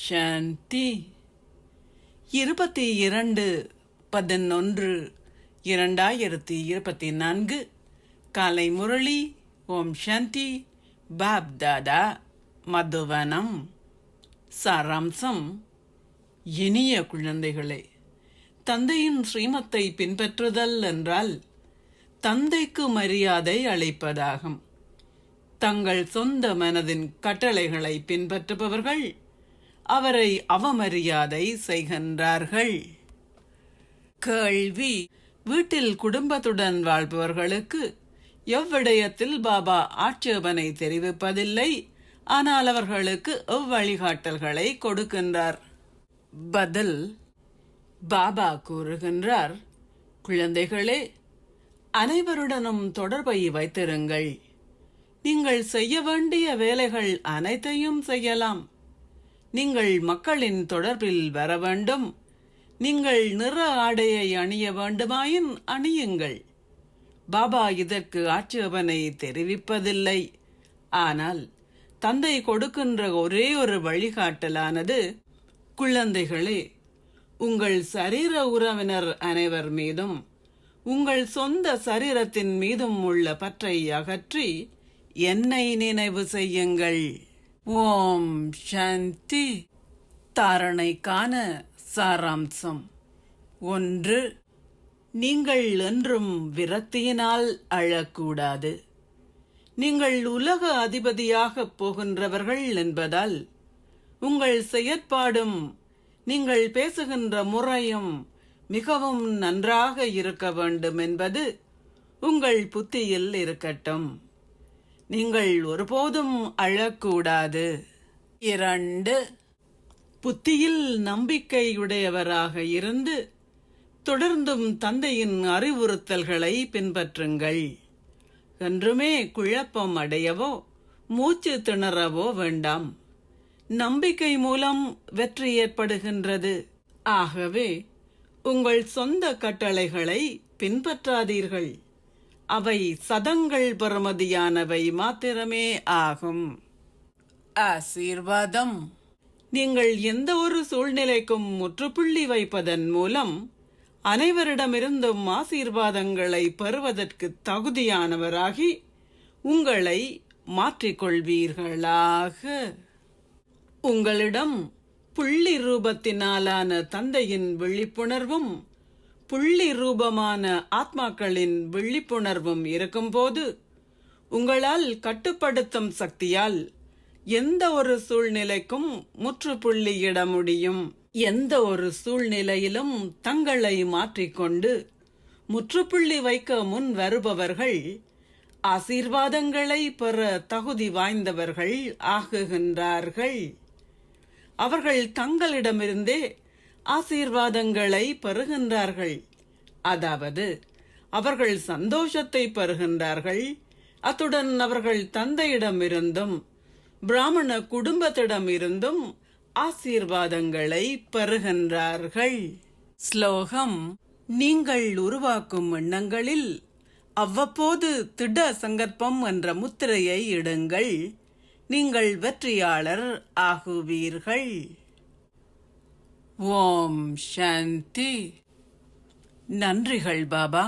சாந்தி. 22/11/2024 காலை முரளி. ஓம் சாந்தி. பாப் தாதா, மதுவனம். சாராம்சம். இனிய குழந்தைகளே, தந்தையின் ஸ்ரீமத்தை பின்பற்றுதல் என்றால் தந்தைக்கு மரியாதை அளிப்பதாகும். தங்கள் சொந்த மனதின் கட்டளைகளை பின்பற்றுபவர்கள் அவரை அவமரியாதை செய்கின்றார்கள். கேள்வி: வீட்டில் குடும்பத்துடன் வாழ்பவர்களுக்கு எவ்விடயத்தில் பாபா ஆட்சேபனை தெரிவிப்பதில்லை, ஆனால் அவர்களுக்கு எவ்வழிகாட்டல்களை கொடுக்கின்றார்? பதில்: பாபா கூறுகின்றார், குழந்தைகளே, அனைவருடனும் தொடர்பை வைத்திருங்கள். நீங்கள் செய்ய வேண்டிய வேலைகள் அனைத்தையும் செய்யலாம். நீங்கள் மக்களின் தொடர்பில் வர வேண்டும். நீங்கள் நிற ஆடையை அணிய வேண்டுமாயின் அணியுங்கள். பாபா இதற்கு ஆட்சேபனை தெரிவிப்பதில்லை. ஆனால் தந்தை கொடுக்கின்ற ஒரே ஒரு வழிகாட்டலானது, குழந்தைகளே, உங்கள் சரீர உறவினர் அனைவர் மீதும் உங்கள் சொந்த சரீரத்தின் மீதும் உள்ள பற்றை அகற்றி என்னை நினைவு செய்யுங்கள். ஓம் சாந்தி. தாரணைக்கான சாராம்சம். 1. நீங்கள் என்றும் விரக்தியினால் அழக்கூடாது. நீங்கள் உலக அதிபதியாக போகின்றவர்கள் என்பதால் உங்கள் செயற்பாடும் நீங்கள் பேசுகின்ற முறையும் மிகவும் நன்றாக இருக்க வேண்டும் என்பது உங்கள் புத்தியில் இருக்கட்டும். நீங்கள் ஒருபோதும் அழக்கூடாது. 2. புத்தியில் நம்பிக்கையுடையவராக இருந்து தொடர்ந்தும் தந்தையின் அறிவுறுத்தல்களை பின்பற்றுங்கள். என்றுமே குழப்பம் அடையவோ மூச்சு திணறவோ வேண்டாம். நம்பிக்கை மூலம் வெற்றி ஏற்படுகின்றது. ஆகவே உங்கள் சொந்த கட்டளைகளை பின்பற்றாதீர்கள். அவை சதங்கள் பெறுமதியானவை மாத்திரமே ஆகும். ஆசீர்வாதம். நீங்கள் எந்த ஒரு சூழ்நிலைக்கும் முற்றுப்புள்ளி வைப்பதன் மூலம் அனைவரிடமிருந்தும் ஆசீர்வாதங்களை பெறுவதற்கு தகுதியானவராகி உங்களை மாற்றிக்கொள்வீர்களாக. உங்களிடம் புள்ளி ரூபத்தினாலான தந்தையின் விழிப்புணர்வும் புள்ளி ரூபமான ஆத்மாக்களின் விழிப்புணர்வும் இருக்கும்போது உங்களால் கட்டுப்படுத்தும் சக்தியால் எந்த ஒரு சூழ்நிலைக்கும் முற்றுப்புள்ளியிட முடியும். எந்த ஒரு சூழ்நிலையிலும் தங்களை மாற்றிக்கொண்டு முற்றுப்புள்ளி வைக்க முன் வருபவர்கள் ஆசீர்வாதங்களை பெற தகுதி வாய்ந்தவர்கள் ஆகுகின்றார்கள். அவர்கள் தங்களிடமிருந்தே ஆசீர்வாதங்களை பெறுகின்றார்கள். அதாவது அவர்கள் சந்தோஷத்தை பெறுகின்றார்கள். அத்துடன் அவர்கள் தந்தையிடமிருந்தும் பிராமண குடும்பத்திடமிருந்தும் ஆசீர்வாதங்களை பெறுகின்றார்கள். ஸ்லோகம். நீங்கள் உருவாக்கும் எண்ணங்களில் அவ்வப்போது திட சங்கற்பம் என்ற முத்திரையை இடுங்கள். நீங்கள் வெற்றியாளர் ஆகுவீர்கள். ஓம் சாந்தி. நன்றிகள் பாபா.